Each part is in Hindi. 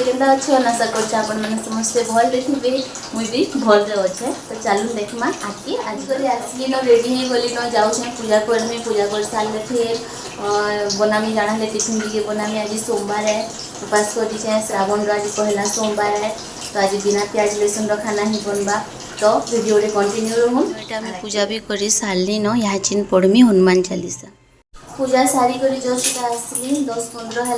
केंदा अच्छे आशा करछे आपण माने समस्ते भल देखिबे मुई भी भल रे अच्छे। तो चालू देखमा आके आज करे आसली न रेडी हे गली न जाऊ छे पूजा करमे पूजा कर साल फिर बनामी जाना ले टिफिन दिए बनामी आज सोमवार है उपास करी छे श्रावण आज पहला सोमवार है तो आज बिना प्याज लहसुन रो खाना ही बनबा। तो वीडियो रे कंटिन्यू रहूँ एटा मैं पूजा भी करी सारली न यहाँ चिन पढ़मी हनुमान चालीसा पूजा सारी करी जस्ट आसली 10-15 है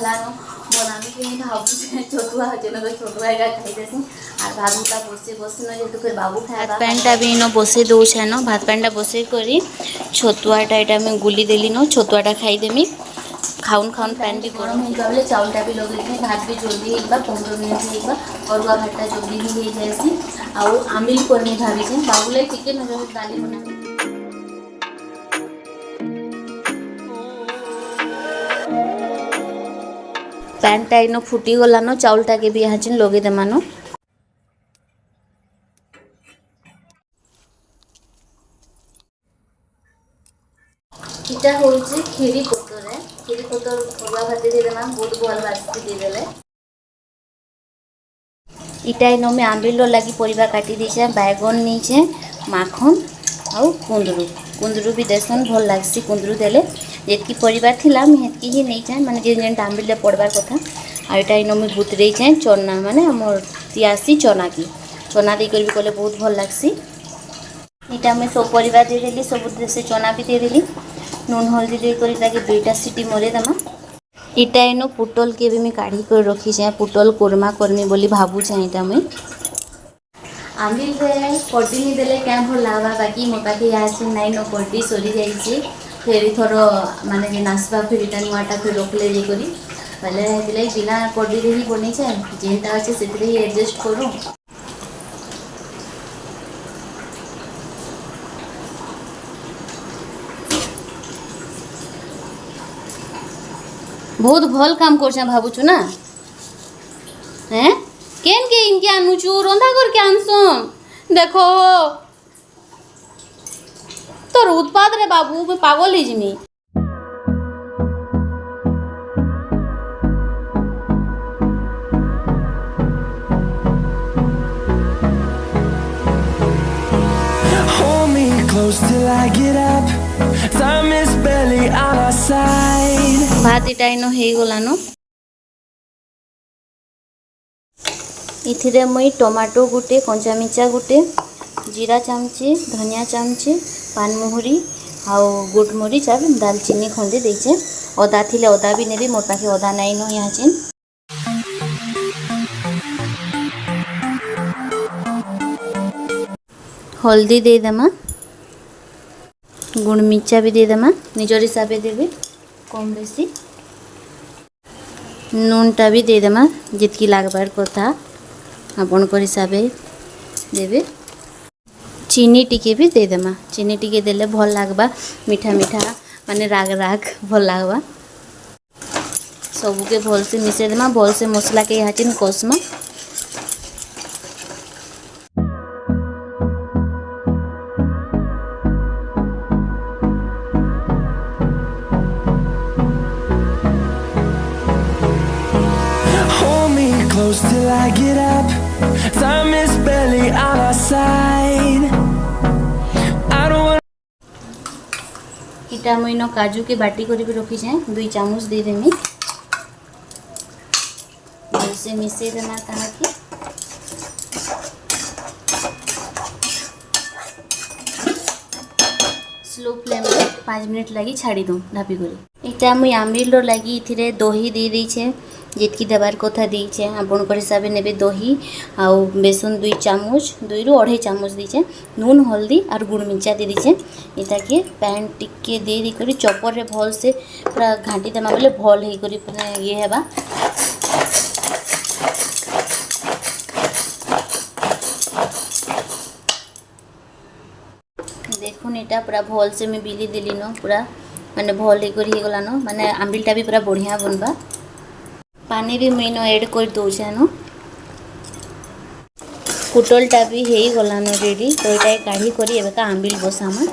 बनामी के भावुँ छोटुआ होचे न तो छोटुआ का खाई देसी और बाबूटा बसे बसे न जेतु फिर बाबू खाए भात पैनटा भी न बसे दौछे न भात पैनटा बसे करी छतुआटा एटा मैं गुली देली न छतुआटा खाई देमी खाउन खाउन पैन भी गरम हो गले चाउलटा भी लगे भात भी जल्दी होगा 15 मिनट होगा अरुआ भातटा जल्दी भी हो जाएसी आउ आमिल करनी भाभी छे बाबूले चिकन हो दाली बना पैनटा इन फुटी गला न चाउलटा के भी यहाँ चिन लगे देमानो इटा होइছে खीरी पतर अरुआ भात दे देमा बहुत भल बास्ती दे देले इटा इन में आंबिल लगी परिबा काटी दीछे बैगन नीचे माखन आउ कुंदरू भी देसन भल लागसी कुंदरू देले जेतकी परिवार थिला मैं हेतकी ही नहीं चाहे माने जेन जेन आंबिल पड़बार कथा आ एटा इन में बुतरे चाहे चना माने हमर तियासी चना की चना दे कर भी कले बहुत भल लागसी इटा में सब परिवार दे देली सब से चना भी दे देली नून हल्दी दे कर ताके दुईटा सीटी मरे दमा इटा इन पुटल के भी मैं काढ़ी कर रखी छे पुटल कोरमा करमी बोली भाबू छे इटा मैं आंबिल रे कड्डी नहीं देले क्या भल लागबा बाकी मो पाखे आसी नाइ न कड्डी सरी जाइए फिर थोर माने जे नासबा फिर इटा नुआटा फिर रखले जे करी पहले हेतिले बिना कड्डी रे ही बनी छे जेनटा अछि सेतरे ही एडजस्ट करू बहुत भल काम कर भावुचु ना हैं केन के इनके आनुचु रंधा करके आनसन देखो तोर उत्पाद रे बाबू मैं पागल ही Jimmy Hold me close till I get up. Time is barely on our side. भात इटा इन हे गलानो इथिरे मुई टमाटो गुटे कंचा मिर्चा गुटे जीरा चामचे धनिया चामचे पानमोहरी आउ गोटमरीच और दालचीनी खंडे देचे अदा थिले अदा भी नेबी मोर पाखे अदा नाइ न यहाँ चिन हल्दी दे देमा गुण मिर्चा भी दे देमा निजर हिसाब से देवे कम बेसी नूनटा भी दे देमा जितकी लागबार कथा आपण हिसाब देवे चीनी टिके भी दे देमा चीनी टिके देले भल लागबा मीठा मीठा माने राग राग भल लागबा सबके भल से मिसे देमा भल से मसला के यहाँ चिन कसमा Close till I get up. Time is barely on our side. I don't want. इटा मुई न काजू के बाटी करी भी रखी छे 2 चामच दे देमी से मिसे देना कहा कि स्लो फ्लेम रे 5 मिनट लगी छाड़ी दूँ ढापी करी इटा मुई आंबिल लगी इथिरे दही दे दी छे जितकी देवार कथा दीचे आपण हिसाब से नेबे दही आउ बेसन 2 चामच 2 रु 2.5 चामच दीचे नून हल्दी और गुड़ मिर्चा दे दीचे इटा के पैन टिके दे दी करी चॉपर रे भल से पूरा घाटी देमा बोले भल हे करी ये हेबा देखुन इटा पूरा भल से मैं बिली देली न पूरा माने भल हे करी गला न माने आंबिलटा भी पूरा बढ़िया बनबा पानी भी मुई न ऐड कर दौचे न पुटलटा भी हो गलान रेडी तो ये काढ़ी करी एबेका आंबिल बसामा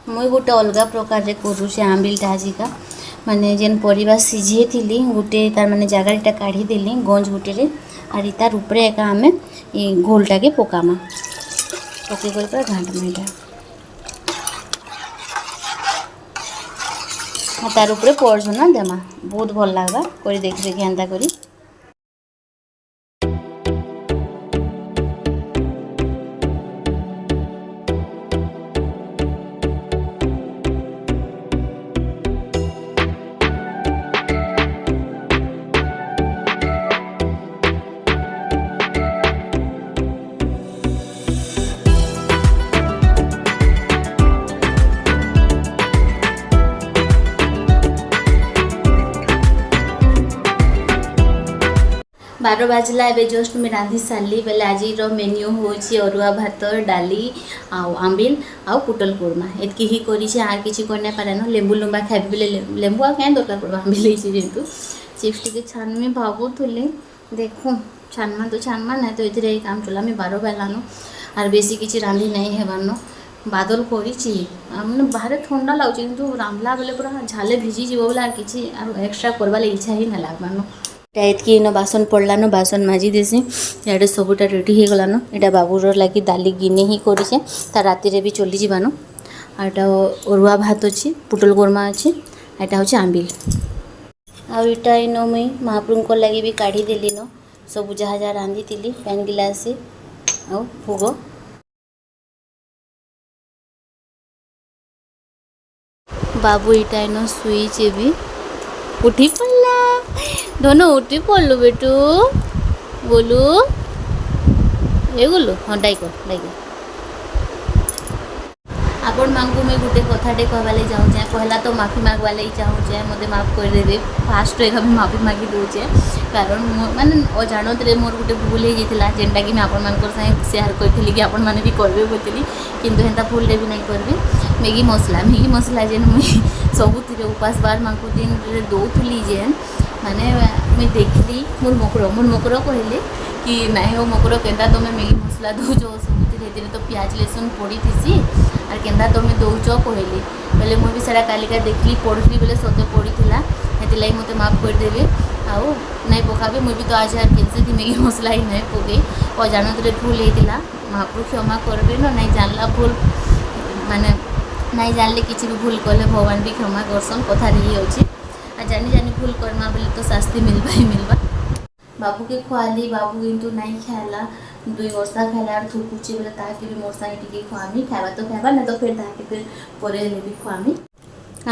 मुई गोटे अलग प्रकार रे करूचे आंबिलटा आजिका माने जेन परिबा सिझे थिली गुटे तार माने जगाटा काढ़ी देली गंज गुटे रे आर तार ऊपरे एका हमें ये घोलटा के पकामा पके कर पूरा घांटमा एटा तार ऊपरे पड़छना देमा बहुत भल लागबा करी देखबे केनता करी। बारह बाजला एवं जस्ट मुझे रांधि सारी बेले आज मेन्यू हूँ अरुआ भात डाली आंबिल आउ पुटल कुरमा एतकी ही करी आर किसी करना पारे न लेंबू लुम्बा खाइबी बेले लेंबू आ क्या दरकार पड़ा आंबिल जेहतु चिप्स टी छानमी भावुली देखूँ छानमा तो छानमा ना तो ये काम चला मैं 12 बेलानु आर बेसी किसी रांधि नहीं हेबान बादल करी मैंने बाहर ठंडा लगुच कि रांधला बेले पूरा झाले भिजी जीव बोले किसी एक्सट्रा करवा इच्छा ही ना लगवान एतकी इन बासन पड़लान बासन माजी देसी इे सबूटा रेडी हो गलान यहाँ बाबूर लगी दाली गिने ही करें तार राति भी चली जावान आटा अरुआ भात अच्छी पुटल कोरमा अच्छी यहाँ हूँ आंबिल आईटा इन मुई महाप्रभु लगी भी काढ़ी देली न सब जहाँ जहाँ रांधि थी पैन गिलास आ भोग बाबू इटा इन सुईच भी उठी पड़ला दोनों उठी पड़लु बेटू बोलू ये बोलू हाँ डाइक आपण मांगू मैं गोटे कथाटे कहवाले चाहूचे पहला तो माफी मागवाले चाहूचे मत माफ करदे फास्ट एक माफी मागी दूचे कारण माने अजाणत मोर गोटे भूल होता जेनटा कि आपण साथ सेयार करी कि आपण मैंने भी करबे बोली किंतु हेन्ता भूल भी नहीं करबे मैगी मसला जेन मुई सबुति उपास बार मांगू दिन दौली जेन माने मुई देखली मोर मकर कहले कि नाई हो मकर केन्ता तुम मैगी मसला दौच सबुति तो प्याज लहसुन पड़ी थी आर केन्ता तुम दौच कहली बोले मुझे भी कालिका देखली पढ़ी बोले सत पड़ी से मत माफ करदेवे आउ नहीं पकाबे मुझे भी तो आज यार कैसे थी मैगी मसला ही नहीं पकई अजाणत भूल होता महाप्रभु क्षमा करबे न नहीं जानला भूल माने नहीं जानले किसी भी भूल कले भगवान भी क्षमा करसन कथा रही अच्छे आ जानी भूल करना बोले तो शास्ति मिलवा ही मिलवा। बाबू के खुआली बाबू किंतु नहीं खाला 2 वर्षा खाला और थुकुची बोले ताकि भी मोर संगे टिके खुआमी खावा तो खावा ना तो फिर ताकि फिर परे भी खुआमी।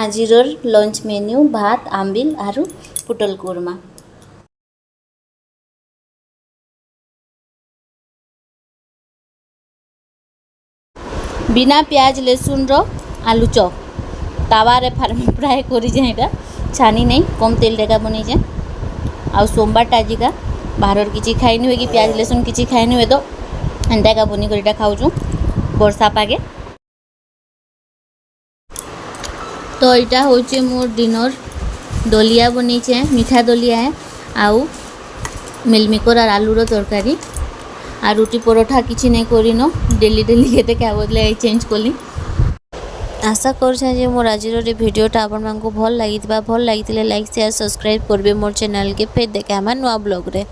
आजिर लंच मेन्यू भात आंबिल आरु पुटल कोरमा बिना प्याज लहसुन रो आलू चॉप तावारे फ्राए करी जाए छानी नहीं कम तेल डेगा बनी जाए आ सोमवार आज का बाहर किसी खाई हुए कि प्याज लहसुन किसी खाई हुए तो एंता का बनी कर खाऊँ वर्षा पागे तो यहाँ हूँ मोर डिनर दलिया बनीचे मीठा दलिया है आउ मिलमिकर और आलूर तरकारी आ रुटी परोठा किसी नहीं करिन डेली केते क्या बदले चेंज कली आशा कर मोर आज भिडियोटा आपको भल लगी लाइक शेयर सब्सक्राइब करेंगे मोर चैनल के फिर देखे हमारे नुआ ब्लॉग रे।